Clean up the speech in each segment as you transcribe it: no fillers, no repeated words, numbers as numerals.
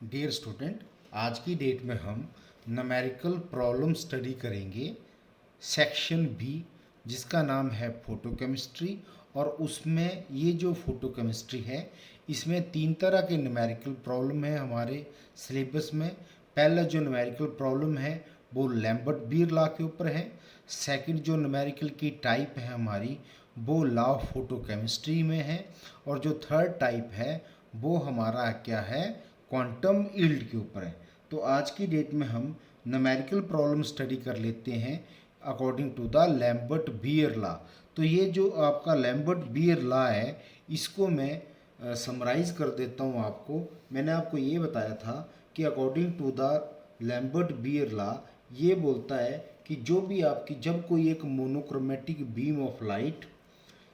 Dear student, आज की date में हम न्यूमेरिकल प्रॉब्लम स्टडी करेंगे सेक्शन बी, जिसका नाम है फोटोकेमिस्ट्री। और उसमें ये जो फोटोकेमिस्ट्री है, इसमें तीन तरह के न्यूमेरिकल प्रॉब्लम है हमारे सिलेबस में। पहला जो न्यूमेरिकल प्रॉब्लम है वो लैम्बर्ट बीयर लॉ के ऊपर है। सेकंड जो न्यूमेरिकल की टाइप है हमारी, वो लॉ ऑफ फोटोकेमिस्ट्री में है। और जो थर्ड टाइप है वो हमारा क्या है, क्वांटम यील्ड के ऊपर है। तो आज की डेट में हम न्यूमेरिकल प्रॉब्लम स्टडी कर लेते हैं according to the Lambert Beer law. तो ये जो आपका लैम्बर्ट बीयर लॉ है, इसको मैं समराइज कर देता हूँ आपको। मैंने आपको ये बताया था कि according to the Lambert Beer law ये बोलता है कि जो भी आपकी जब कोई एक मोनोक्रोमेटिक बीम ऑफ लाइट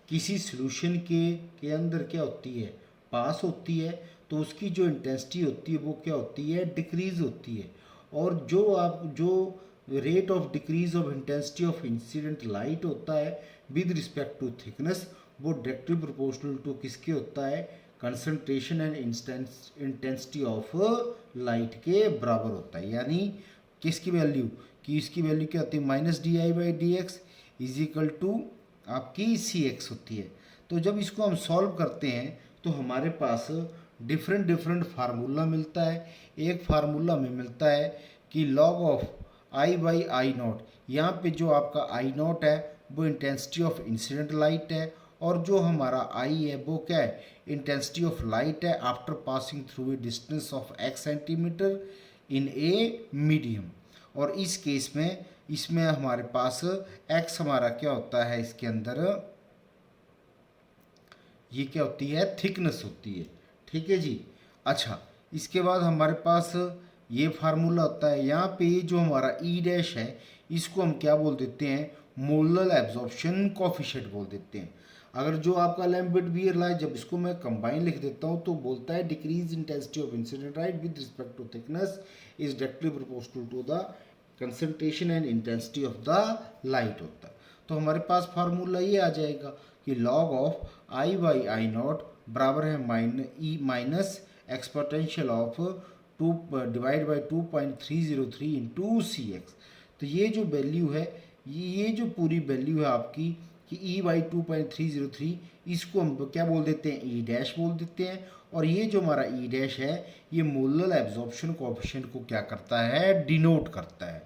किसी सॉल्यूशन के अंदर क्या होती है, पास होती है, तो उसकी जो इंटेंसिटी होती है वो क्या होती है, डिक्रीज होती है। और जो rate of decrease of intensity of incident light होता है विद रिस्पेक्ट टू थिकनेस, वो डायरेक्टली प्रोपोर्शनल टू किसके होता है, concentration and intensity of light के बराबर होता है। यानी किसकी वैल्यू, कि इसकी वैल्यू क्या होती है, -di/dx इज इक्वल टू आपकी सी एक्स होती है। तो जब इसको हम सॉल्व करते हैं तो हमारे पास डिफरेंट डिफरेंट फार्मूला मिलता है। एक फार्मूला में मिलता है कि log ऑफ I/I0, यहाँ पे जो आपका I0 है वो इंटेंसिटी ऑफ इंसिडेंट लाइट है, और जो हमारा I है वो क्या है, इंटेंसिटी ऑफ लाइट है after passing through a distance of x centimetre in a medium. और इस केस में इसमें हमारे पास x हमारा क्या होता है, इसके अंदर ये क्या होती है, थिकनेस होती है। ठीक है जी। अच्छा, इसके बाद हमारे पास ये फार्मूला होता है। यहाँ पे ये जो हमारा ई डैश है, इसको हम क्या बोल देते हैं, मोलर एब्जॉर्प्शन कोफिशिएंट बोल देते हैं। अगर जो आपका लैम्बर्ट बीयर लॉ है, जब इसको मैं कंबाइन लिख देता हूँ तो बोलता है decrease intensity of incident light with respect to thickness is directly proportional to the concentration and intensity of the light होता है। तो हमारे पास फार्मूला ये आ जाएगा कि log ऑफ I/I0 बराबर है minus exponential of 2 divide by 2.303 into C x. तो ये जो वैल्यू है, ये जो पूरी वैल्यू है आपकी कि E/2.303, इसको हम क्या बोल देते हैं, ई डैश बोल देते हैं। और ये जो हमारा ई डैश है, ये मोलर एब्जॉर्प्शन कोएफिशिएंट को क्या करता है, डिनोट करता है।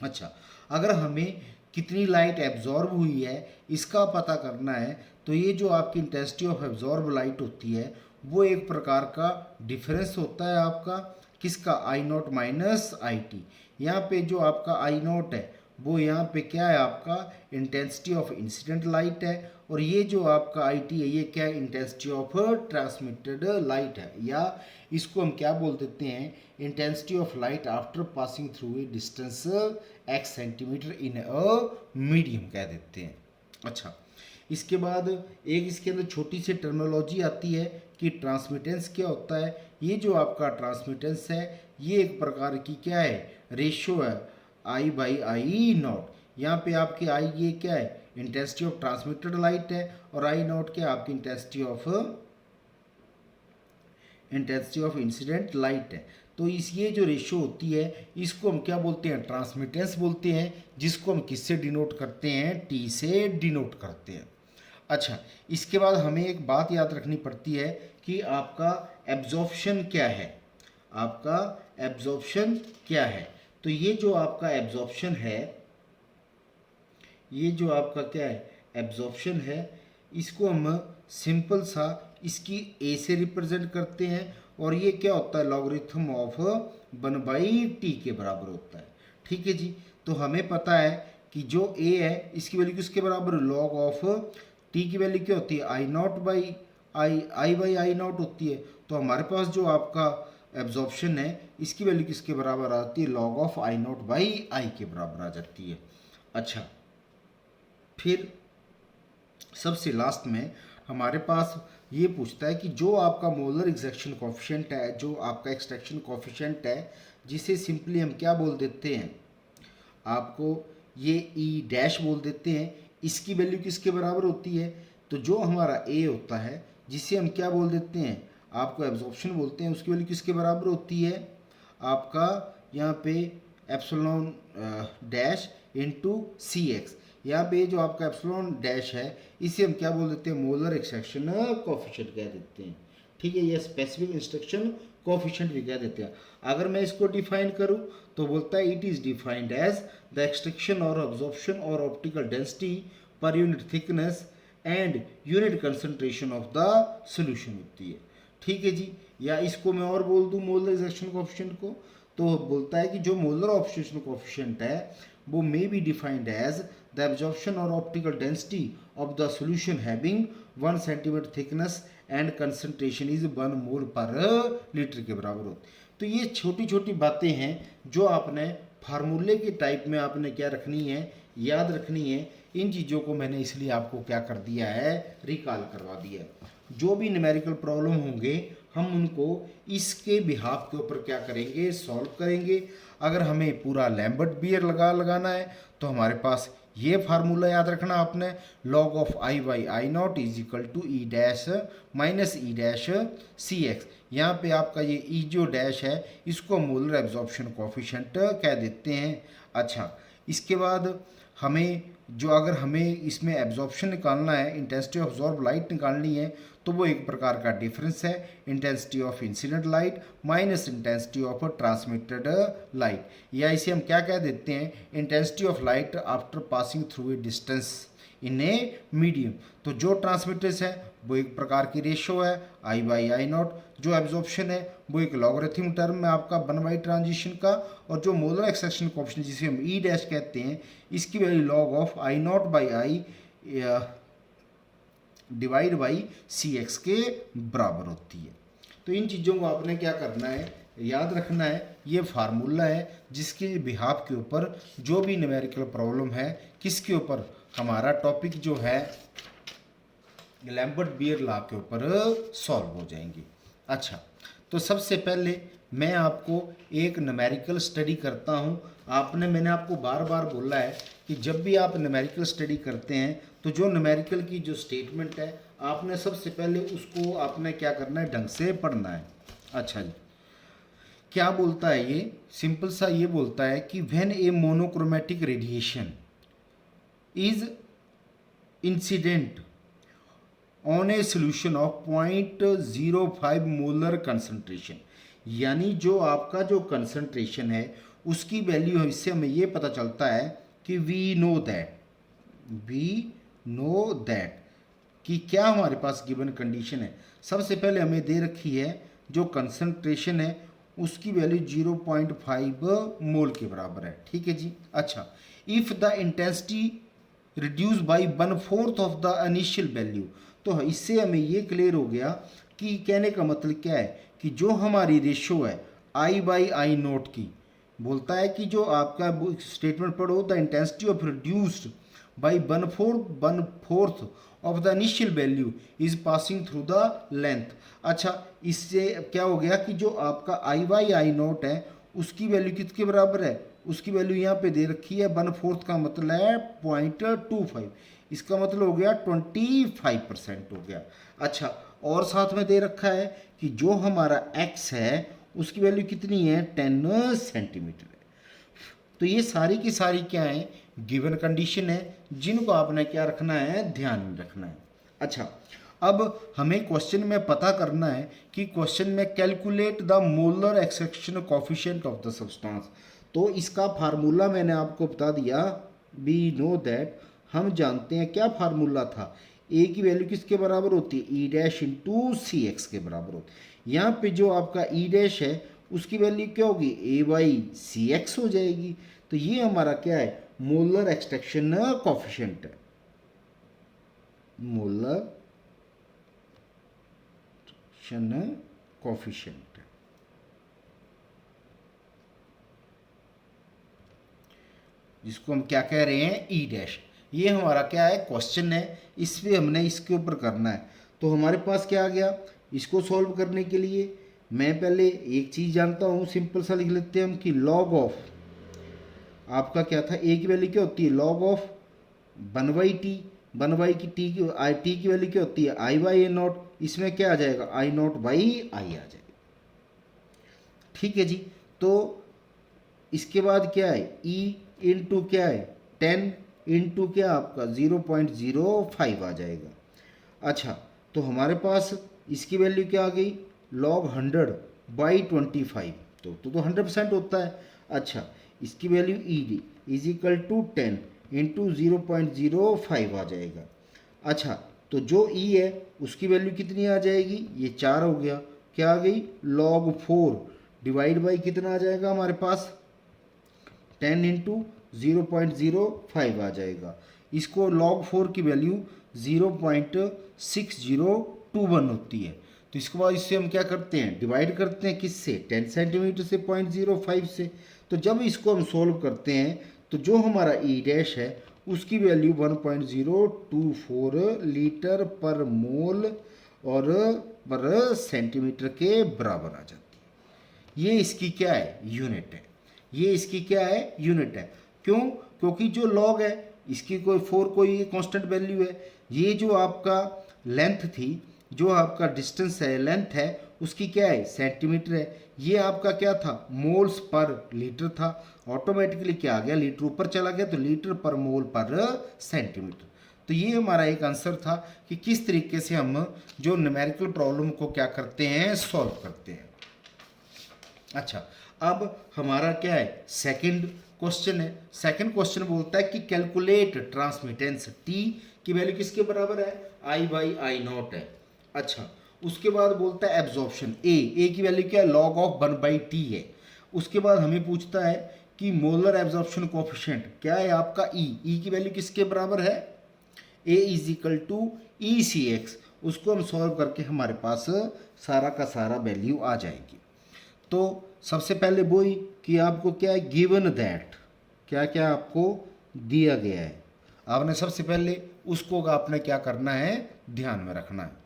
अच्छा, अगर हमें कितनी लाइट एब्जॉर्ब हुई है इसका पता करना है, तो ये जो आपकी इंटेंसिटी ऑफ एब्जॉर्ब लाइट होती है वो एक प्रकार का डिफरेंस होता है आपका किसका, I0 माइनस IT। यहाँ पे जो आपका I0 है वो यहाँ पे क्या है, आपका इंटेंसिटी ऑफ इंसिडेंट लाइट है। और ये जो आपका IT है ये क्या है, इंटेंसिटी ऑफ ट्रांसमिटेड लाइट है, या इसको हम क्या बोल देते हैं, intensity of light after passing through a distance x centimetre in a medium कह देते हैं। अच्छा, इसके बाद एक इसके अंदर छोटी सी टर्मिनोलॉजी आती है कि ट्रांसमिटेंस क्या होता है। ये जो आपका ट्रांसमिटेंस है ये एक प्रकार की क्या है, रेशियो है I/I0। यहाँ पे आपकी I ये क्या है, इंटेंसिटी ऑफ ट्रांसमिटेड लाइट है, और I0 क्या है, आपकी इंटेंसिटी ऑफ इंसिडेंट लाइट है। तो इस ये जो रेशियो होती है इसको हम क्या बोलते हैं, ट्रांसमिटेंस बोलते हैं, जिसको हम किससे डिनोट करते हैं, T से डिनोट करते हैं। अच्छा, इसके बाद हमें एक बात याद रखनी पड़ती है कि आपका एब्जॉर्प्शन क्या है, आपका एब्जॉर्प्शन क्या है। तो ये जो आपका एब्जॉर्प्शन है, ये जो आपका क्या है, एब्जॉर्प्शन है, इसको हम सिंपल सा इसकी ए से रिप्रेजेंट करते हैं। और ये क्या होता है, लॉगरिथम ऑफ 1/t के बराबर होता है। ठीक है जी। तो हमें पता है कि जो ए है इसकी वैल्यू किसके बराबर, लॉग ऑफ टी की वैल्यू क्या होती है, I/I0 होती है। तो हमारे पास जो आपका एब्जॉर्प्शन है इसकी वैल्यू किसके बराबर आती है, लॉग ऑफ I0/I के बराबर आ जाती है। अच्छा, फिर सबसे लास्ट में हमारे पास ये पूछता है कि जो आपका मोलर एक्सट्रैक्शन कोफिशिएंट है, जो आपका एक्सट्रैक्शन कोफिशिएंट है, जिसे सिंपली हम क्या बोल देते हैं, आपको ये ई डैश बोल देते हैं, इसकी वैल्यू किसके बराबर होती है, तो जो हमारा ए होता है जिसे हम क्या बोल देते हैं, आपको एब्जॉर्प्शन बोलते हैं, उसकी वैल्यू किसके बराबर होती है, आपका यहाँ पे एप्सिलॉन डैश इंटू सी एक्स। यहाँ पे जो आपका एप्सिलॉन डैश है इसे हम क्या बोल देते हैं, मोलर एक्सट्रैक्शन कोफिशिएंट कह देते हैं। ठीक है, ये स्पेसिफिक इंस्ट्रक्शन कोफिशिएंट भी कह देते हैं। अगर मैं इसको डिफाइन करूँ तो बोलता है it is defined as the extraction और अब्जॉर्प्शन और optical density per unit thickness and unit concentration of the solution होती है। ठीक है जी, या इसको मैं और बोल दूँ मोलर एक्सट्रैक्शन कोफिशिएंट को, तो बोलता है कि जो मोलर ऑब्जॉर्प्शन कोफिशिएंट है वो may be defined as the absorption और optical density of the solution having 1 centimetre thickness and concentration is 1 mole per litre के बराबर होती है। तो ये छोटी छोटी बातें हैं जो आपने फार्मूले के टाइप में आपने क्या रखनी है, याद रखनी है। इन चीज़ों को मैंने इसलिए आपको क्या कर दिया है, रिकॉल करवा दिया है। जो भी न्यूमेरिकल प्रॉब्लम होंगे हम उनको इसके बिहाफ के ऊपर क्या करेंगे, सॉल्व करेंगे। अगर हमें पूरा लैम्बर्ट बियर लगाना है तो हमारे पास ये फार्मूला याद रखना आपने, log of I by I not is equal to E dash minus E dash c x. यहाँ पे आपका ये ई जो डैश है इसको मोलर एब्जॉर्प्शन कोफिशिएंट कह देते हैं। अच्छा, इसके बाद हमें जो अगर हमें इसमें एब्जॉर्प्शन निकालना है, इंटेंसिटी ऑफ अब्जॉर्ब लाइट निकालनी है, तो वो एक प्रकार का डिफरेंस है, intensity of incident light minus intensity of transmitted light, या इसे हम क्या कह देते हैं, intensity of light after passing through a distance in a medium. तो जो ट्रांसमिटेंस है वो एक प्रकार की रेशो है आई बाई आई नॉट, जो एब्जॉर्प्शन है वो एक लॉगरिथम टर्म है आपका 1 बाई ट्रांजिशन का, और जो मोलर एक्सट्रैक्शन कोएफिशिएंट जिसे हम ई डैश कहते हैं इसकी value log of I not by I divide by c x के बराबर होती है। तो इन चीज़ों को आपने क्या करना है, याद रखना है। ये फार्मूला है जिसके बिहाफ के ऊपर जो भी न्यूमेरिकल प्रॉब्लम है, किसके ऊपर, हमारा टॉपिक जो है लैम्बर्ट बियर लॉ के ऊपर सॉल्व हो जाएंगे। अच्छा, तो सबसे पहले मैं आपको एक न्यूमेरिकल स्टडी करता हूँ। मैंने आपको बार बार बोला है कि जब भी आप न्यूमेरिकल स्टडी करते हैं तो जो न्यूमेरिकल की जो स्टेटमेंट है आपने सबसे पहले उसको आपने क्या करना है, ढंग से पढ़ना है। अच्छा जी, क्या बोलता है ये, सिंपल सा ये बोलता है कि when A monochromatic radiation is incident on a solution of 0.05 molar concentration, यानी जो आपका जो कंसंट्रेशन है उसकी वैल्यू है, इससे हमें ये पता चलता है कि वी नो दैट कि क्या हमारे पास गिवन कंडीशन है। सबसे पहले हमें दे रखी है जो कंसंट्रेशन है उसकी वैल्यू 0.5 मोल के बराबर है। ठीक है जी। अच्छा, if the intensity reduce by 1/4 of the initial value, तो इससे हमें ये क्लियर हो गया कि कहने का मतलब क्या है कि जो हमारी रेशो है आई बाई आई नोट की, बोलता है कि जो आपका स्टेटमेंट पढ़ो, the intensity of reduced by 1/4 of the initial value is passing through the length. अच्छा, इससे क्या हो गया कि जो आपका आई बाई आई नोट है उसकी वैल्यू किसके बराबर है, उसकी वैल्यू यहाँ पे दे रखी है 1/4 का मतलब है 0.25, इसका मतलब हो गया 25% हो गया। अच्छा, और साथ में दे रखा है कि जो हमारा x है उसकी वैल्यू कितनी है, 10 सेंटीमीटर है। तो ये सारी की सारी क्या है, गिवन कंडीशन है जिनको आपने क्या रखना है, ध्यान में रखना है। अच्छा, अब हमें क्वेश्चन में पता करना है कि क्वेश्चन में calculate the molar extraction coefficient of the substance. तो इसका फार्मूला मैंने आपको बता दिया, वी नो दैट, हम जानते हैं क्या फार्मूला था, ए की वैल्यू किसके बराबर होती है, ई डैश इंटू सी एक्स के बराबर होती है। यहाँ पे जो आपका ई डैश है उसकी वैल्यू क्या होगी, ए बाई सी एक्स हो जाएगी। तो ये हमारा क्या है, मोलर एक्सट्रैक्शन कोएफिशिएंट है, मोलर कोएफिशिएंट, जिसको हम क्या कह रहे हैं, ई डैश। ये हमारा क्या है, क्वेश्चन है, इस पे हमने इसके ऊपर करना है। तो हमारे पास क्या आ गया, इसको सॉल्व करने के लिए मैं पहले एक चीज़ जानता हूँ, सिंपल सा लिख लेते हैं हम कि लॉग ऑफ आपका क्या था, ए की वैल्यू क्या होती है, लॉग ऑफ 1/t, 1/t की वैल्यू क्या होती है, आई बाई ए नॉट इसमें क्या आ जाएगा, आई नॉट बाई आई आ जाएगा। ठीक है जी। तो इसके बाद क्या है, ई इंटू क्या है 10 इंटू क्या आपका 0.05 आ जाएगा। अच्छा, तो हमारे पास इसकी वैल्यू क्या आ गई, log 100/25, तो 100% होता है। अच्छा, इसकी value e d is equal to 10 into 0.05 आ जाएगा। अच्छा, तो जो ई है उसकी वैल्यू कितनी आ जाएगी, ये 4 हो गया, क्या आ गई log 4 डिवाइड बाई कितना आ जाएगा हमारे पास 10 इंटू 0.05 आ जाएगा। इसको log 4 की वैल्यू 0.6021 होती है। तो इसके बाद इससे हम क्या करते हैं, डिवाइड करते हैं किससे, 10 सेंटीमीटर से 0.05 से। तो जब इसको हम सोल्व करते हैं तो जो हमारा ई डैश है उसकी वैल्यू 1.024 लीटर पर मोल और पर सेंटीमीटर के बराबर आ जाती है। ये इसकी क्या है, यूनिट है। ये इसकी क्या है, यूनिट है। क्यों, क्योंकि जो लॉग है इसकी कोई 4 कोई कांस्टेंट वैल्यू है। ये जो आपका लेंथ थी, जो आपका डिस्टेंस है, लेंथ है, उसकी क्या है, सेंटीमीटर है। ये आपका क्या था, मोल्स पर लीटर था। ऑटोमेटिकली क्या आ गया, लीटर ऊपर चला गया तो लीटर पर मोल पर सेंटीमीटर। तो ये हमारा एक आंसर था कि किस तरीके से हम जो न्यूमेरिकल प्रॉब्लम को क्या करते हैं, सॉल्व करते हैं। अच्छा, अब हमारा क्या है, सेकंड क्वेश्चन है। सेकंड क्वेश्चन बोलता है कि कैलकुलेट ट्रांसमिटेंस टी की वैल्यू किसके बराबर है, आई बाई आई नॉट है। अच्छा, उसके बाद बोलता है एब्जॉर्प्शन ए की वैल्यू क्या है, लॉग ऑफ 1/t है। उसके बाद हमें पूछता है कि मोलर एब्जॉर्प्शन कोफिशिएंट क्या है आपका ई की वैल्यू किसके बराबर है, A is equal to E C X. उसको हम सॉल्व करके हमारे पास सारा का सारा वैल्यू आ जाएगी। तो सबसे पहले वही कि आपको क्या है, गिवन दैट, क्या क्या आपको दिया गया है, आपने सबसे पहले उसको आपने क्या करना है, ध्यान में रखना है।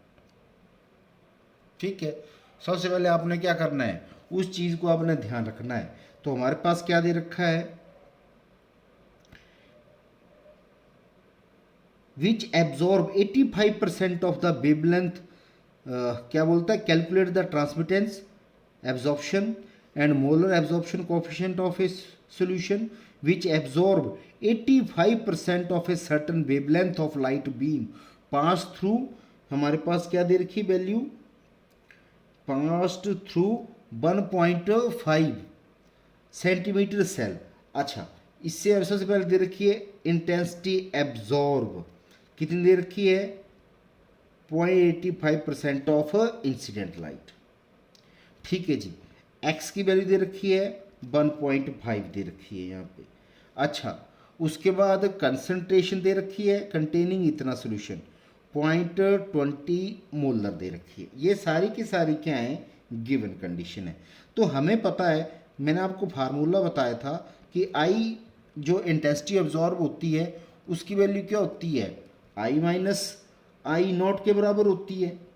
ठीक है, सबसे पहले आपने क्या करना है, उस चीज़ को आपने ध्यान रखना है। तो हमारे पास क्या दे रखा है, विच एब्जॉर्ब 85% ऑफ द वेवलेंथ, क्या बोलता है, calculate the transmittance absorption and molar absorption coefficient of a solution which absorb 85% of a certain wavelength of light beam pass through, हमारे पास क्या दे रखी value, passed through 1.5 centimetre cell. अच्छा, इससे सबसे पहले दे रखी है इंटेंसिटी एब्जॉर्ब, कितनी दे रखी है, 0.85% ऑफ इंसिडेंट लाइट। ठीक है जी, x की वैल्यू दे रखी है 1.5 दे रखी है यहाँ पे। अच्छा, उसके बाद कंसंट्रेशन दे रखी है कंटेनिंग इतना सोल्यूशन 0.20 मोलर दे रखी है। ये सारी की सारी क्या है, गिवन कंडीशन है। तो हमें पता है, मैंने आपको फार्मूला बताया था कि आई जो इंटेंसिटी ऑब्जॉर्ब होती है उसकी वैल्यू क्या होती है, आई माइनस आई नॉट के बराबर होती है।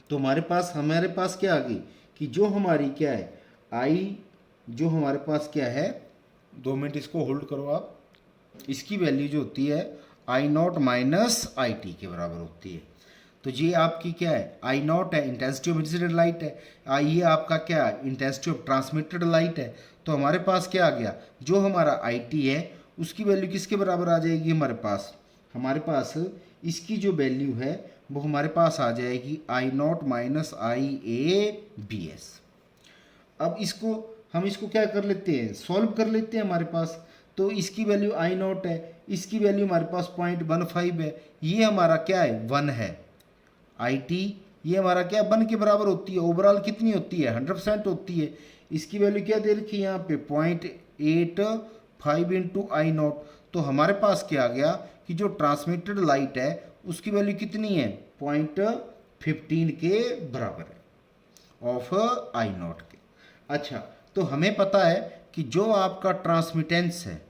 तो हमारे पास क्या आ गई कि जो हमारी क्या है, आई जो हमारे पास क्या है, 2 मिनट इसको होल्ड करो आप, इसकी वैल्यू जो होती है आई नॉट माइनस आई टी के बराबर होती है। तो ये आपकी क्या है, आई नॉट है इंटेंसिटी ऑफ इंसिडेंट लाइट है, ये आपका क्या है, इंटेंसिटी ऑफ ट्रांसमिटेड लाइट है। तो हमारे पास क्या आ गया, जो हमारा आई टी है उसकी वैल्यू किसके बराबर आ जाएगी, हमारे पास इसकी जो वैल्यू है वो हमारे पास आ जाएगी I naught minus I A B S. अब हम इसको क्या कर लेते हैं, सॉल्व कर लेते हैं हमारे पास। तो इसकी वैल्यू आई नॉट है, इसकी वैल्यू हमारे पास 0.15 है, ये हमारा क्या है 1 है। आई टी ये हमारा क्या 1 के बराबर होती है, ओवरऑल कितनी होती है 100% होती है। इसकी वैल्यू क्या दे रखी है यहाँ पे 0.85 इंटू आई नॉट। तो हमारे पास क्या आ गया कि जो ट्रांसमिटेड लाइट है उसकी वैल्यू कितनी है 0.15 के बराबर है ऑफ आई नॉट के। अच्छा, तो हमें पता है कि जो आपका ट्रांसमिटेंस है,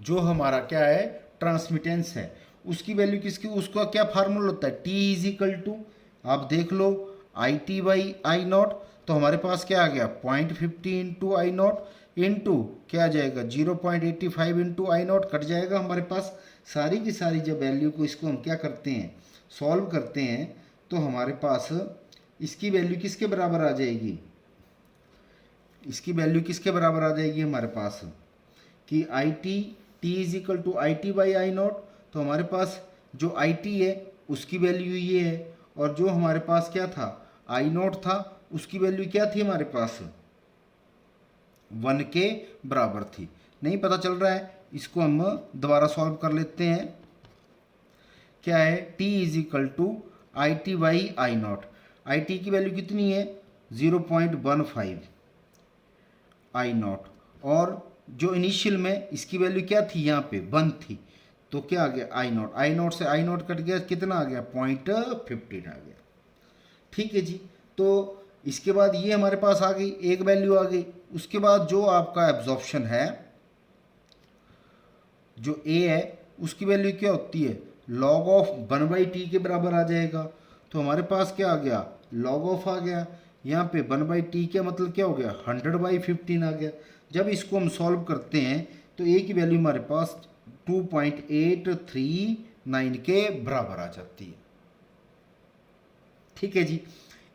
जो हमारा क्या है ट्रांसमिटेंस है, उसकी वैल्यू किसकी, उसका क्या फार्मूला होता है, टी इज इक्वल टू, आप देख लो I T by I not. तो हमारे पास क्या आ गया 0.50 इंटू आई नॉट इंटू क्या आ जाएगा 0.85 इंटू आई नॉट, कट जाएगा हमारे पास सारी की सारी जब वैल्यू को इसको हम क्या करते हैं, सॉल्व करते हैं, तो हमारे पास इसकी वैल्यू किसके बराबर आ जाएगी, इसकी वैल्यू किसके बराबर आ जाएगी हमारे पास कि I T T is equal to I T by I not. तो हमारे पास जो आई टी है उसकी वैल्यू ये है, और जो हमारे पास क्या था आई नॉट था उसकी वैल्यू क्या थी हमारे पास 1 के बराबर थी। नहीं पता चल रहा है, इसको हम दोबारा सॉल्व कर लेते हैं। क्या है, t is equal to I T by I not. I T की वैल्यू कितनी है 0.15 आई नॉट, और जो इनिशियल में इसकी वैल्यू क्या थी यहाँ पे 1 थी, तो क्या आ गया आई नॉट, आई नॉट से आई नॉट कट गया, कितना आ गया 0.15 आ गया। ठीक है जी, तो इसके बाद ये हमारे पास आ गई, एक वैल्यू आ गई। उसके बाद जो आपका एब्जॉर्प्शन है, जो ए है उसकी वैल्यू क्या होती है log ऑफ 1/t के बराबर आ जाएगा। तो हमारे पास क्या आ गया log ऑफ आ गया, यहाँ पे 1/t क्या मतलब क्या हो गया 100/15 आ गया। जब इसको हम सॉल्व करते हैं तो ए की वैल्यू हमारे पास 2.839 के बराबर आ जाती है। ठीक है जी,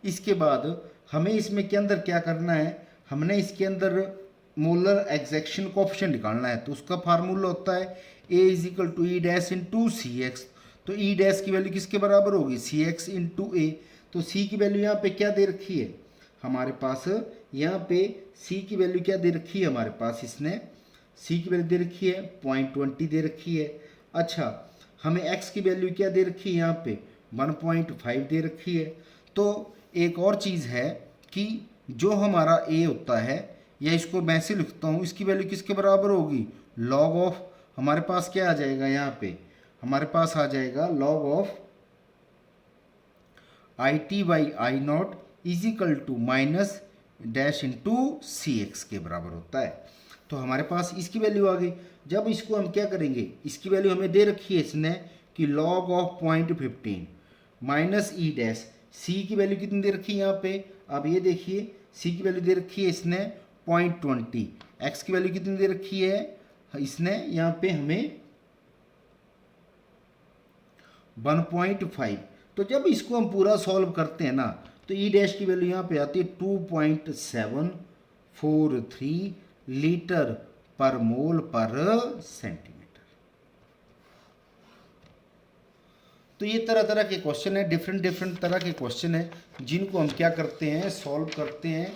इसके बाद हमें इसमें के अंदर क्या करना है, हमने इसके अंदर मोलर एक्सैक्शन कोएफिशिएंट निकालना है। तो उसका फार्मूला होता है A is equal to E dash into C x. तो ई डैश की वैल्यू किसके बराबर होगी सी एक्स इंटू ए। तो सी की वैल्यू यहाँ पे क्या दे रखी है हमारे पास, यहाँ पे सी की वैल्यू क्या दे रखी है हमारे पास, इसने सी की वैल्यू दे रखी है 0.20 दे रखी है। अच्छा, हमें एक्स की वैल्यू क्या दे रखी है यहाँ पे 1.5 दे रखी है। तो एक और चीज़ है कि जो हमारा ए होता है, या इसको मैं से लिखता हूँ, इसकी वैल्यू किसके बराबर होगी log ऑफ, हमारे पास क्या आ जाएगा यहाँ पे हमारे पास आ जाएगा log of I T by I not is equal to minus dash into C x के बराबर होता है। तो हमारे पास इसकी वैल्यू आ गई। जब इसको हम क्या करेंगे, इसकी वैल्यू हमें दे रखी है इसने कि log of 0.15 minus E dash, C की वैल्यू कितनी दे रखी है यहाँ पे, अब ये देखिए सी की वैल्यू दे रखी है इसने 0.20, एक्स की वैल्यू कितनी दे रखी है इसने यहाँ पे हमें 1.5। तो जब इसको हम पूरा सॉल्व करते हैं ना, तो ई डैश की वैल्यू यहाँ पे आती है 2.743 लीटर पर मोल पर सेंटीमीटर। तो ये तरह तरह के क्वेश्चन है, डिफरेंट तरह के क्वेश्चन है, जिनको हम क्या करते हैं सॉल्व करते हैं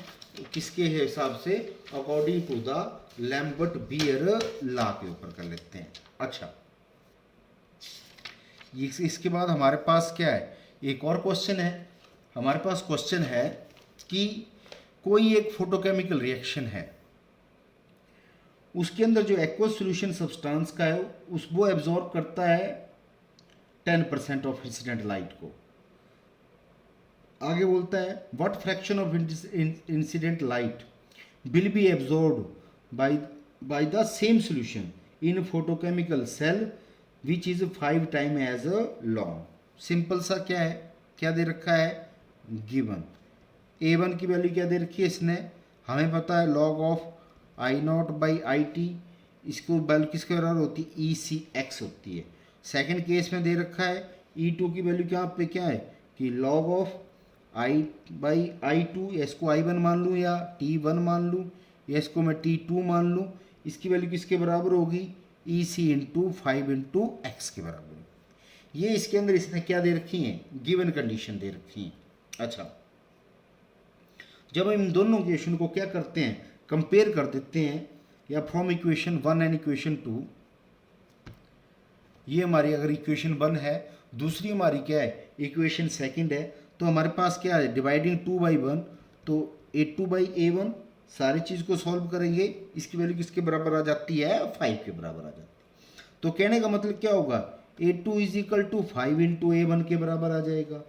किसके हिसाब से, according to the Lambert Beer law के ऊपर कर लेते हैं। अच्छा, इसके बाद हमारे पास क्या है, एक और क्वेश्चन है हमारे पास। क्वेश्चन है कि कोई एक फोटोकेमिकल रिएक्शन है, उसके अंदर जो एक्वस सॉल्यूशन सब्सटेंस का है वो एब्जॉर्ब करता है 10% ऑफ इंसिडेंट लाइट को। आगे बोलता है what fraction of incident light will be absorbed by the same solution in photochemical cell which is 5 time as a long. Simple सा क्या है, क्या दे रखा है गिवन, A1 की वैल्यू क्या दे रखी है इसने, हमें पता है log of I not by I T, इसको वैल्यू किसके बराबर होती है ई सी एक्स होती है। सेकेंड केस में दे रखा है E2 की वैल्यू क्या पे क्या है कि log of I by I two, या इसको I1 मान लूँ या T1 मान लूँ, या इसको मैं T2 मान लूँ, इसकी वैल्यू किसके बराबर होगी ई सी इंटू 5 इंटू एक्स के बराबर। ये इसके अंदर इसने क्या दे रखी हैं गिवन कंडीशन दे रखी हैं। अच्छा, जब हम इन दोनों इक्वेशन को क्या करते हैं कंपेयर कर देते हैं, या फ्रॉम इक्वेशन 1 एंड इक्वेशन 2, ये हमारी अगर इक्वेशन 1 है, दूसरी हमारी क्या है इक्वेशन सेकंड है, तो हमारे पास क्या है डिवाइडिंग 2/1, तो A2/A1 सारी चीज़ को सॉल्व करेंगे, इसकी वैल्यू किसके बराबर आ जाती है 5 के बराबर आ जाती है। तो कहने का मतलब क्या होगा A2 is equal to 5 into A1 के बराबर आ जाएगा।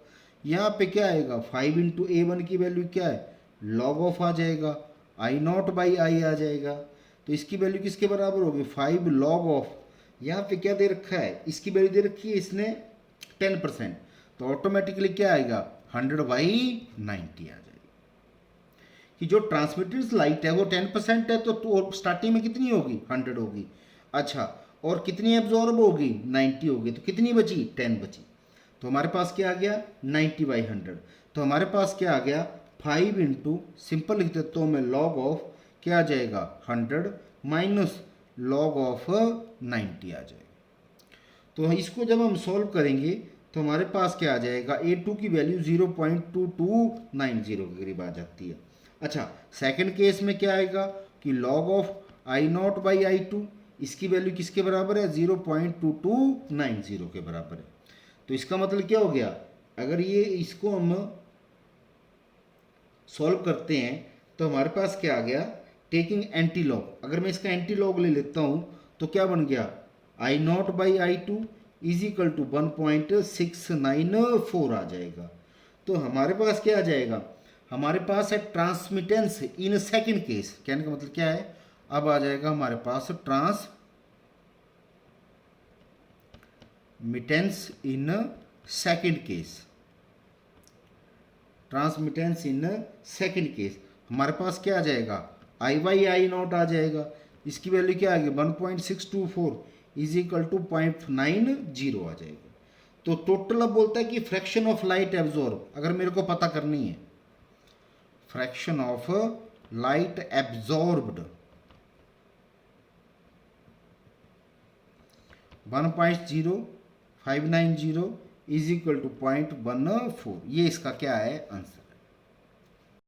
यहाँ पे क्या आएगा 5 इंटू A1 की वैल्यू क्या है log ऑफ आ जाएगा, आई नॉट बाई आई आ जाएगा, तो इसकी वैल्यू किसके बराबर होगी 5 log ऑफ, यहाँ पे क्या दे रखा है इसकी वैल्यू दे रखी है इसने 10%, तो ऑटोमेटिकली क्या आएगा 100/90 आ जाएगी। कि जो ट्रांसमिटेड लाइट है वो 10% है, तो स्टार्टिंग में कितनी होगी 100 होगी। अच्छा, और कितनी एब्जॉर्ब होगी 90 होगी, तो कितनी बची 10 बची। तो हमारे पास क्या आ गया 90/100। तो हमारे पास क्या आ गया 5 इंटू, सिंपल लिख देता हूँ मैं, लॉग ऑफ क्या आ जाएगा 100 माइनस लॉग ऑफ 90 आ जाएगा। तो इसको जब हम सॉल्व करेंगे तो हमारे पास क्या आ जाएगा, A2 की वैल्यू 0.2290 के करीब आ जाती है। अच्छा, सेकंड केस में क्या आएगा कि log ऑफ I0/I2, इसकी वैल्यू किसके बराबर है 0.2290 के बराबर है। तो इसका मतलब क्या हो गया, अगर ये इसको हम सॉल्व करते हैं तो हमारे पास क्या आ गया, टेकिंग एंटी लॉग, अगर मैं इसका एंटी लॉग ले लेता हूँ तो क्या बन गया I0/I2 इज इक्वल टू 1.694 आ जाएगा। तो हमारे पास क्या आ जाएगा, हमारे पास है ट्रांसमिटेंस इन सेकंड केस, कहने का मतलब क्या है, अब आ जाएगा हमारे पास transmittance in second case. Transmittance in second case हमारे पास क्या आ जाएगा I/I0 आ जाएगा, इसकी वैल्यू क्या आ गई 1.624 इज इक्वल टू 0.90 आ जाएगा। तो टोटल अब बोलता है कि फ्रैक्शन ऑफ लाइट एब्जॉर्ब, अगर मेरे को पता करनी है fraction of light absorbed 1.0590 is equal to 0.14, ये इसका क्या है आंसर।